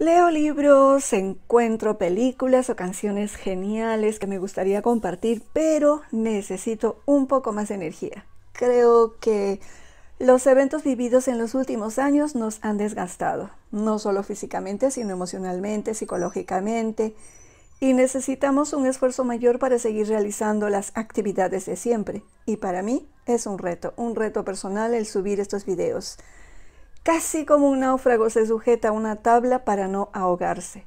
Leo libros, encuentro películas o canciones geniales que me gustaría compartir, pero necesito un poco más de energía. Creo que los eventos vividos en los últimos años nos han desgastado, no solo físicamente, sino emocionalmente, psicológicamente, y necesitamos un esfuerzo mayor para seguir realizando las actividades de siempre. Y para mí es un reto personal el subir estos videos. Casi como un náufrago se sujeta a una tabla para no ahogarse.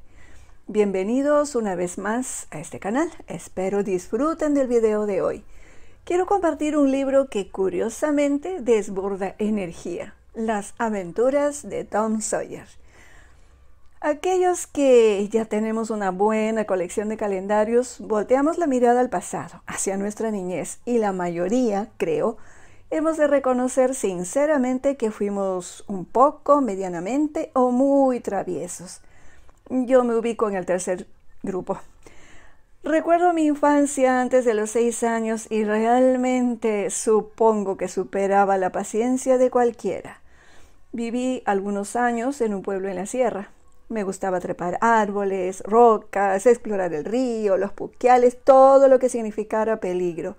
Bienvenidos una vez más a este canal. Espero disfruten del video de hoy. Quiero compartir un libro que curiosamente desborda energía. Las aventuras de Tom Sawyer. Aquellos que ya tenemos una buena colección de calendarios, volteamos la mirada al pasado, hacia nuestra niñez, y la mayoría, creo, hemos de reconocer sinceramente que fuimos un poco, medianamente o muy traviesos. Yo me ubico en el tercer grupo. Recuerdo mi infancia antes de los 6 años y realmente supongo que superaba la paciencia de cualquiera. Viví algunos años en un pueblo en la sierra. Me gustaba trepar árboles, rocas, explorar el río, los puquiales, todo lo que significara peligro.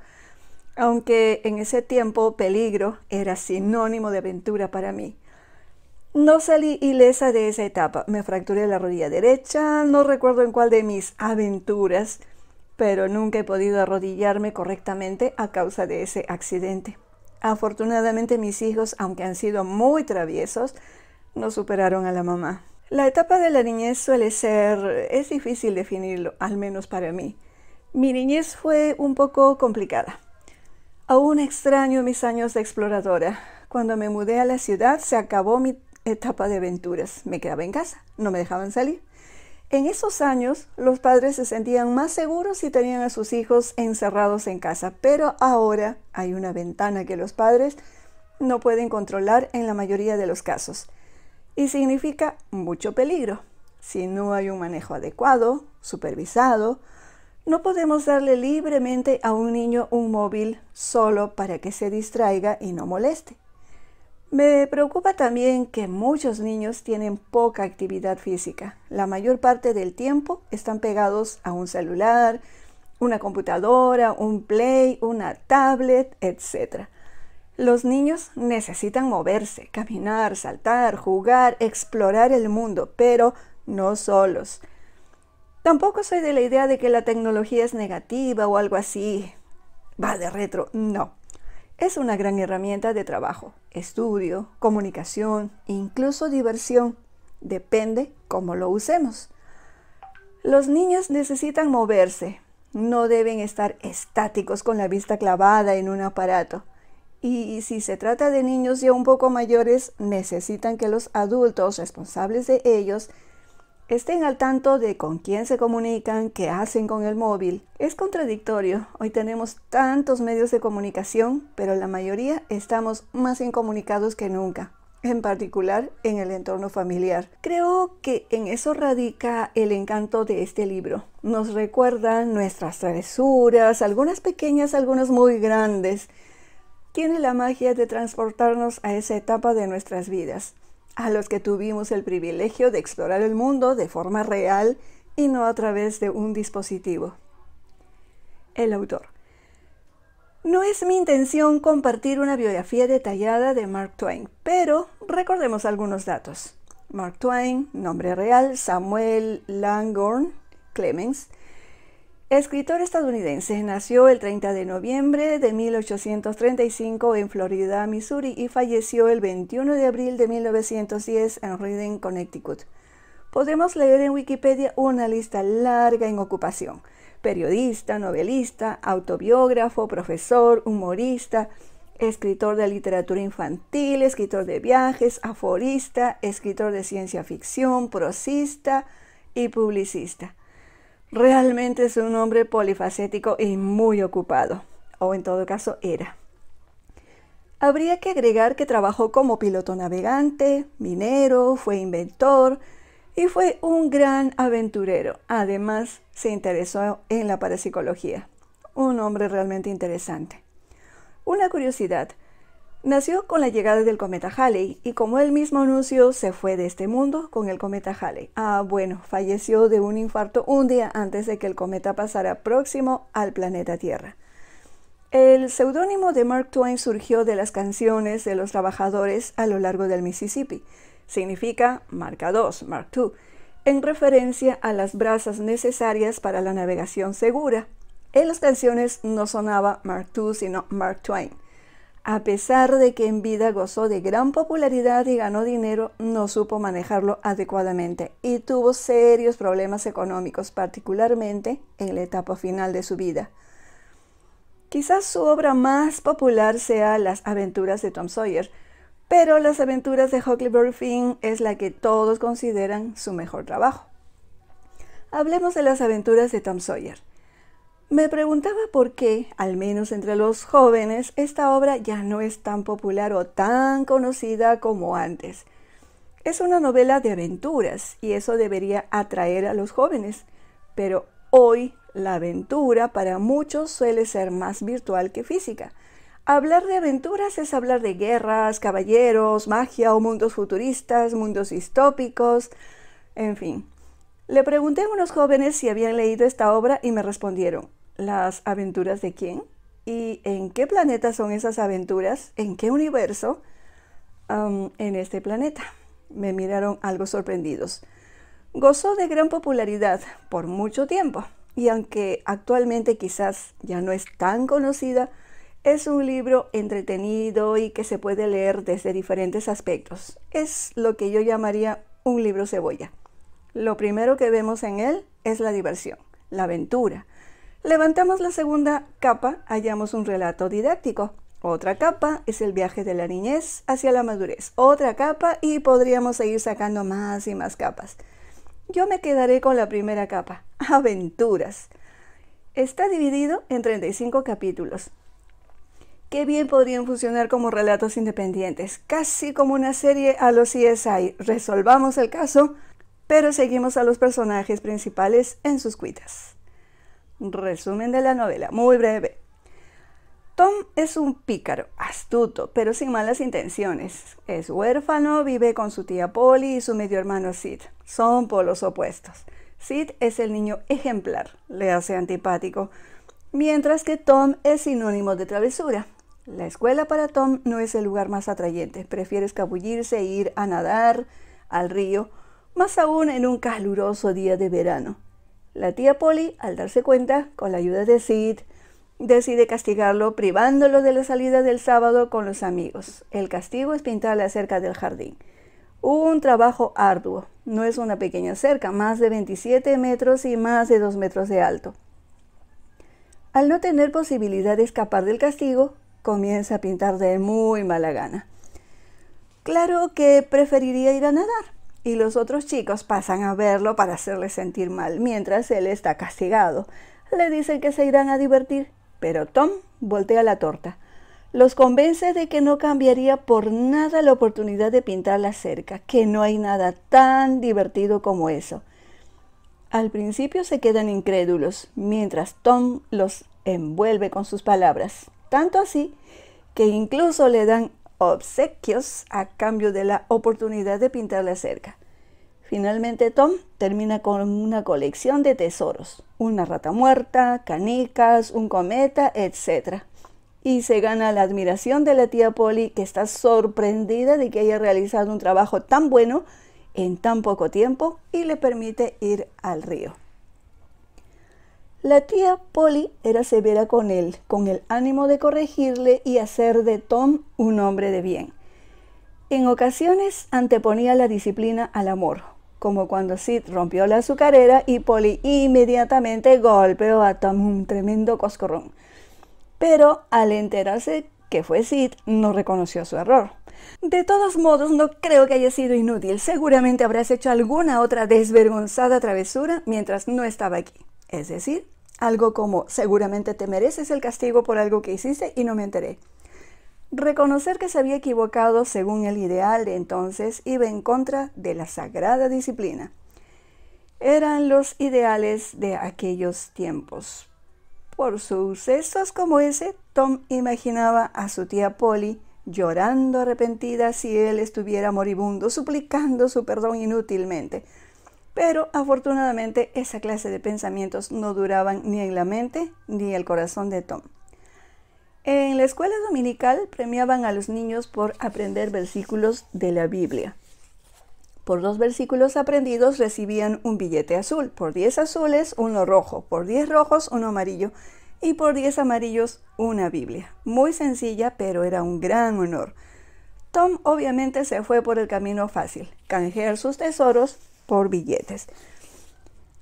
Aunque en ese tiempo peligro era sinónimo de aventura para mí. No salí ilesa de esa etapa. Me fracturé la rodilla derecha, no recuerdo en cuál de mis aventuras, pero nunca he podido arrodillarme correctamente a causa de ese accidente. Afortunadamente mis hijos, aunque han sido muy traviesos, no superaron a la mamá. La etapa de la niñez es difícil definirlo, al menos para mí. Mi niñez fue un poco complicada. Aún extraño mis años de exploradora. Cuando me mudé a la ciudad se acabó mi etapa de aventuras. Me quedaba en casa, no me dejaban salir. En esos años los padres se sentían más seguros si tenían a sus hijos encerrados en casa, pero ahora hay una ventana que los padres no pueden controlar en la mayoría de los casos. Y significa mucho peligro. Si no hay un manejo adecuado, supervisado, no podemos darle libremente a un niño un móvil solo para que se distraiga y no moleste. Me preocupa también que muchos niños tienen poca actividad física. La mayor parte del tiempo están pegados a un celular, una computadora, un play, una tablet, etc. Los niños necesitan moverse, caminar, saltar, jugar, explorar el mundo, pero no solos. Tampoco soy de la idea de que la tecnología es negativa o algo así. Va de retro, no. Es una gran herramienta de trabajo, estudio, comunicación, incluso diversión. Depende cómo lo usemos. Los niños necesitan moverse. No deben estar estáticos con la vista clavada en un aparato. Y si se trata de niños ya un poco mayores, necesitan que los adultos responsables de ellos estén al tanto de con quién se comunican, qué hacen con el móvil. Es contradictorio. Hoy tenemos tantos medios de comunicación, pero la mayoría estamos más incomunicados que nunca, en particular en el entorno familiar. Creo que en eso radica el encanto de este libro. Nos recuerda nuestras travesuras, algunas pequeñas, algunas muy grandes. Tiene la magia de transportarnos a esa etapa de nuestras vidas, a los que tuvimos el privilegio de explorar el mundo de forma real y no a través de un dispositivo. El autor. No es mi intención compartir una biografía detallada de Mark Twain, pero recordemos algunos datos. Mark Twain, nombre real, Samuel Langhorne Clemens, escritor estadounidense, nació el 30 de noviembre de 1835 en Florida, Missouri y falleció el 21 de abril de 1910 en Reading, Connecticut. Podemos leer en Wikipedia una lista larga en ocupación: periodista, novelista, autobiógrafo, profesor, humorista, escritor de literatura infantil, escritor de viajes, aforista, escritor de ciencia ficción, prosista y publicista. Realmente es un hombre polifacético y muy ocupado, o en todo caso era. Habría que agregar que trabajó como piloto navegante, minero, fue inventor y fue un gran aventurero. Además, se interesó en la parapsicología. Un hombre realmente interesante. Una curiosidad: Nació con la llegada del cometa Halley y, como él mismo anunció, se fue de este mundo con el cometa Halley. Bueno, falleció de un infarto un día antes de que el cometa pasara próximo al planeta Tierra. El seudónimo de Mark Twain surgió de las canciones de los trabajadores a lo largo del Mississippi. Significa marca 2, Mark II, en referencia a las brazas necesarias para la navegación segura. En las canciones no sonaba Mark II, sino Mark Twain. A pesar de que en vida gozó de gran popularidad y ganó dinero, no supo manejarlo adecuadamente y tuvo serios problemas económicos, particularmente en la etapa final de su vida. Quizás su obra más popular sea Las aventuras de Tom Sawyer, pero Las aventuras de Huckleberry Finn es la que todos consideran su mejor trabajo. Hablemos de Las aventuras de Tom Sawyer. Me preguntaba por qué, al menos entre los jóvenes, esta obra ya no es tan popular o tan conocida como antes. Es una novela de aventuras y eso debería atraer a los jóvenes, pero hoy la aventura para muchos suele ser más virtual que física. Hablar de aventuras es hablar de guerras, caballeros, magia o mundos futuristas, mundos distópicos, en fin. Le pregunté a unos jóvenes si habían leído esta obra y me respondieron: ¿las aventuras de quién? ¿Y en qué planeta son esas aventuras? ¿En qué universo? En este planeta. Me miraron algo sorprendidos. Gozó de gran popularidad por mucho tiempo y aunque actualmente quizás ya no es tan conocida, es un libro entretenido y que se puede leer desde diferentes aspectos. Es lo que yo llamaría un libro cebolla. Lo primero que vemos en él es la diversión, la aventura. Levantamos la segunda capa, hallamos un relato didáctico. Otra capa es el viaje de la niñez hacia la madurez. Otra capa y podríamos seguir sacando más y más capas. Yo me quedaré con la primera capa, aventuras. Está dividido en 35 capítulos. Qué bien podrían funcionar como relatos independientes, casi como una serie a los CSI. Resolvamos el caso, pero seguimos a los personajes principales en sus cuitas. Resumen de la novela, muy breve. Tom es un pícaro, astuto, pero sin malas intenciones. Es huérfano, vive con su tía Polly y su medio hermano Sid. Son polos opuestos. Sid es el niño ejemplar, le hace antipático, mientras que Tom es sinónimo de travesura. La escuela para Tom no es el lugar más atrayente, prefiere escabullirse e ir a nadar al río, más aún en un caluroso día de verano. La tía Polly, al darse cuenta, con la ayuda de Sid, decide castigarlo privándolo de la salida del sábado con los amigos. El castigo es pintar la cerca del jardín. Un trabajo arduo, no es una pequeña cerca, más de 27 metros y más de 2 metros de alto. Al no tener posibilidad de escapar del castigo, comienza a pintar de muy mala gana. Claro que preferiría ir a nadar, y los otros chicos pasan a verlo para hacerle sentir mal, mientras él está castigado. Le dicen que se irán a divertir, pero Tom voltea la torta. Los convence de que no cambiaría por nada la oportunidad de pintar la cerca, que no hay nada tan divertido como eso. Al principio se quedan incrédulos, mientras Tom los envuelve con sus palabras, tanto así que incluso le dan obsequios a cambio de la oportunidad de pintar la cerca. Finalmente Tom termina con una colección de tesoros, una rata muerta, canicas, un cometa, etc. Y se gana la admiración de la tía Polly, que está sorprendida de que haya realizado un trabajo tan bueno en tan poco tiempo y le permite ir al río. La tía Polly era severa con él, con el ánimo de corregirle y hacer de Tom un hombre de bien. En ocasiones anteponía la disciplina al amor, como cuando Sid rompió la azucarera y Polly inmediatamente golpeó a Tom un tremendo coscorrón. Pero al enterarse que fue Sid, no reconoció su error. De todos modos, no creo que haya sido inútil. Seguramente habrás hecho alguna otra desvergonzada travesura mientras no estaba aquí. Es decir, algo como: seguramente te mereces el castigo por algo que hiciste y no me enteré. Reconocer que se había equivocado según el ideal de entonces iba en contra de la sagrada disciplina. Eran los ideales de aquellos tiempos. Por sucesos como ese, Tom imaginaba a su tía Polly llorando arrepentida si él estuviera moribundo, suplicando su perdón inútilmente. Pero afortunadamente esa clase de pensamientos no duraban ni en la mente ni el corazón de Tom. En la escuela dominical premiaban a los niños por aprender versículos de la Biblia. Por 2 versículos aprendidos recibían un billete azul, por 10 azules uno rojo, por 10 rojos uno amarillo y por 10 amarillos una Biblia. Muy sencilla, pero era un gran honor. Tom obviamente se fue por el camino fácil, canjear sus tesoros por billetes.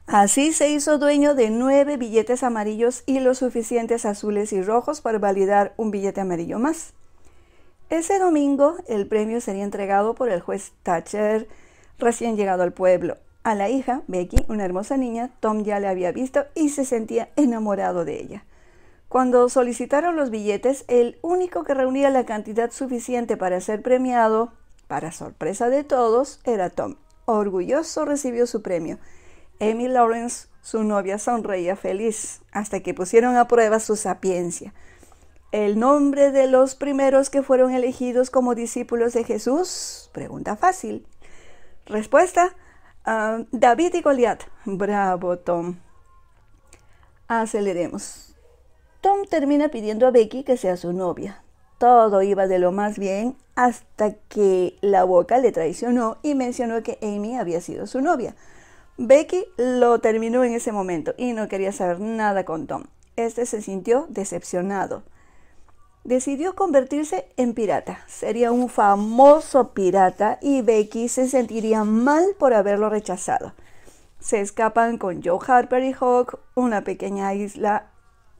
Así se hizo dueño de 9 billetes amarillos y los suficientes azules y rojos para validar un billete amarillo más. Ese domingo el premio sería entregado por el juez Thatcher, recién llegado al pueblo. A la hija, Becky, una hermosa niña, Tom ya le había visto y se sentía enamorado de ella. Cuando solicitaron los billetes, el único que reunía la cantidad suficiente para ser premiado, para sorpresa de todos, era Tom. Orgulloso recibió su premio. Amy Lawrence, su novia, sonreía feliz hasta que pusieron a prueba su sapiencia. ¿El nombre de los primeros que fueron elegidos como discípulos de Jesús? Pregunta fácil. Respuesta, David y Goliat. Bravo, Tom. Aceleremos. Tom termina pidiendo a Becky que sea su novia. Todo iba de lo más bien hasta que la boca le traicionó y mencionó que Amy había sido su novia. Becky lo terminó en ese momento y no quería saber nada con Tom. Este se sintió decepcionado. Decidió convertirse en pirata. Sería un famoso pirata y Becky se sentiría mal por haberlo rechazado. Se escapan con Joe Harper y Hawk. Una pequeña isla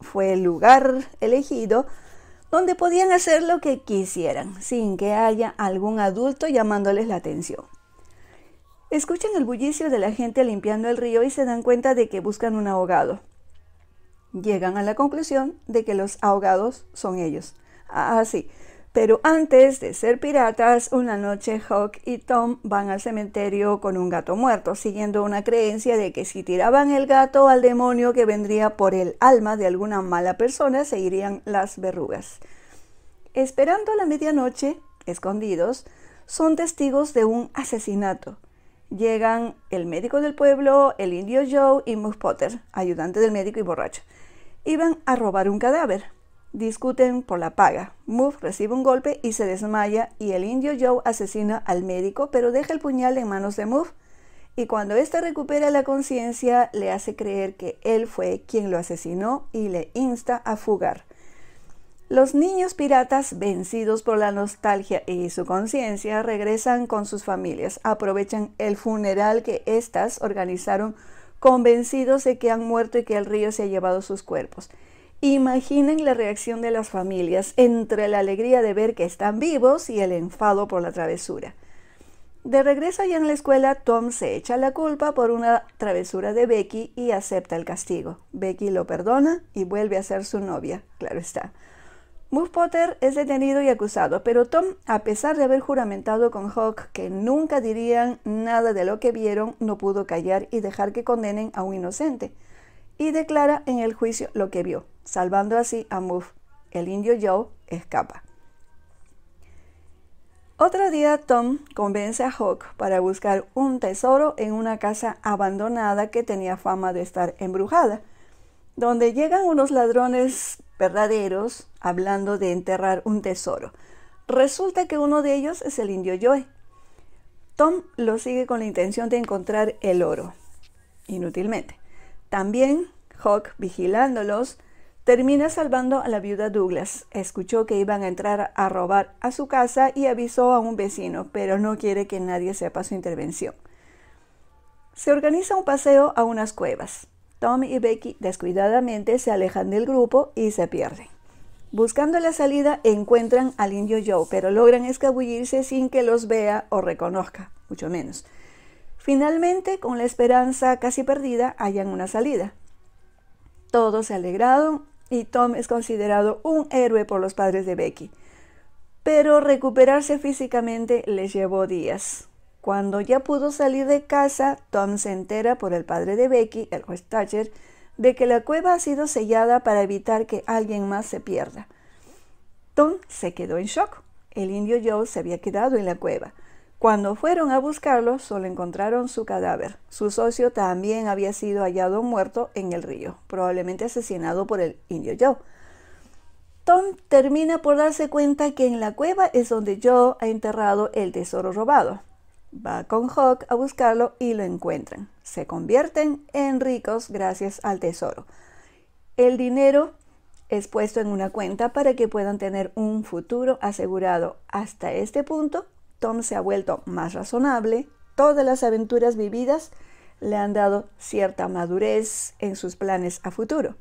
fue el lugar elegido donde podían hacer lo que quisieran sin que haya algún adulto llamándoles la atención. Escuchan el bullicio de la gente limpiando el río y se dan cuenta de que buscan un ahogado. Llegan a la conclusión de que los ahogados son ellos. Sí, pero antes de ser piratas, una noche Hawk y Tom van al cementerio con un gato muerto, siguiendo una creencia de que si tiraban el gato al demonio que vendría por el alma de alguna mala persona, se irían las verrugas. Esperando la medianoche, escondidos, son testigos de un asesinato. Llegan el médico del pueblo, el indio Joe y Muff Potter, ayudante del médico y borracho. Iban a robar un cadáver. Discuten por la paga. Muff recibe un golpe y se desmaya y el indio Joe asesina al médico, pero deja el puñal en manos de Muff y cuando éste recupera la conciencia le hace creer que él fue quien lo asesinó y le insta a fugar. Los niños piratas, vencidos por la nostalgia y su conciencia, regresan con sus familias. Aprovechan el funeral que éstas organizaron, convencidos de que han muerto y que el río se ha llevado sus cuerpos. Imaginen la reacción de las familias entre la alegría de ver que están vivos y el enfado por la travesura. De regreso allá en la escuela, Tom se echa la culpa por una travesura de Becky y acepta el castigo. Becky lo perdona y vuelve a ser su novia, claro está. Muff Potter es detenido y acusado, pero Tom, a pesar de haber juramentado con Hawk que nunca dirían nada de lo que vieron, no pudo callar y dejar que condenen a un inocente. Y declara en el juicio lo que vio, salvando así a Muff. El indio Joe escapa. Otro día Tom convence a Hawk para buscar un tesoro en una casa abandonada que tenía fama de estar embrujada, donde llegan unos ladrones verdaderos hablando de enterrar un tesoro. Resulta que uno de ellos es el indio Joe. Tom lo sigue con la intención de encontrar el oro, inútilmente. También Hawk, vigilándolos, termina salvando a la viuda Douglas. Escuchó que iban a entrar a robar a su casa y avisó a un vecino, pero no quiere que nadie sepa su intervención. Se organiza un paseo a unas cuevas. Tom y Becky descuidadamente se alejan del grupo y se pierden. Buscando la salida encuentran al indio Joe, pero logran escabullirse sin que los vea o reconozca, mucho menos. Finalmente, con la esperanza casi perdida, hallan una salida. Todos se alegraron y Tom es considerado un héroe por los padres de Becky. Pero recuperarse físicamente les llevó días. Cuando ya pudo salir de casa, Tom se entera por el padre de Becky, el juez Thatcher, de que la cueva ha sido sellada para evitar que alguien más se pierda. Tom se quedó en shock. El indio Joe se había quedado en la cueva. Cuando fueron a buscarlo, solo encontraron su cadáver. Su socio también había sido hallado muerto en el río, probablemente asesinado por el indio Joe. Tom termina por darse cuenta que en la cueva es donde Joe ha enterrado el tesoro robado. Va con Huck a buscarlo y lo encuentran. Se convierten en ricos gracias al tesoro. El dinero es puesto en una cuenta para que puedan tener un futuro asegurado. Hasta este punto, Tom se ha vuelto más razonable. Todas las aventuras vividas le han dado cierta madurez en sus planes a futuro.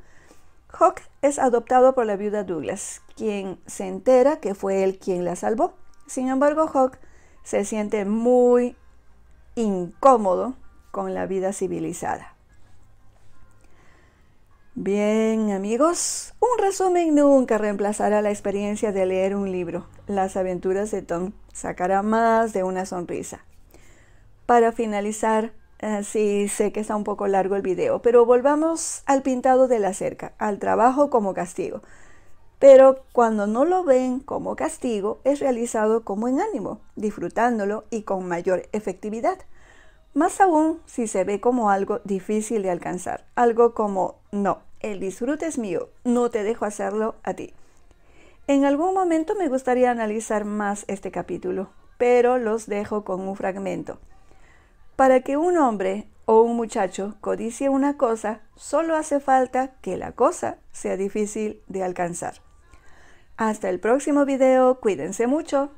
Huck es adoptado por la viuda Douglas, quien se entera que fue él quien la salvó. Sin embargo, Huck se siente muy incómodo con la vida civilizada. Bien, amigos, un resumen nunca reemplazará la experiencia de leer un libro. Las aventuras de Tom sacará más de una sonrisa. Para finalizar, sí sé que está un poco largo el video, pero volvamos al pintado de la cerca, al trabajo como castigo. Pero cuando no lo ven como castigo, es realizado como en ánimo, disfrutándolo y con mayor efectividad. Más aún si se ve como algo difícil de alcanzar, algo como, no, el disfrute es mío, no te dejo hacerlo a ti. En algún momento me gustaría analizar más este capítulo, pero los dejo con un fragmento. Para que un hombre o un muchacho codicie una cosa, solo hace falta que la cosa sea difícil de alcanzar. Hasta el próximo video, cuídense mucho.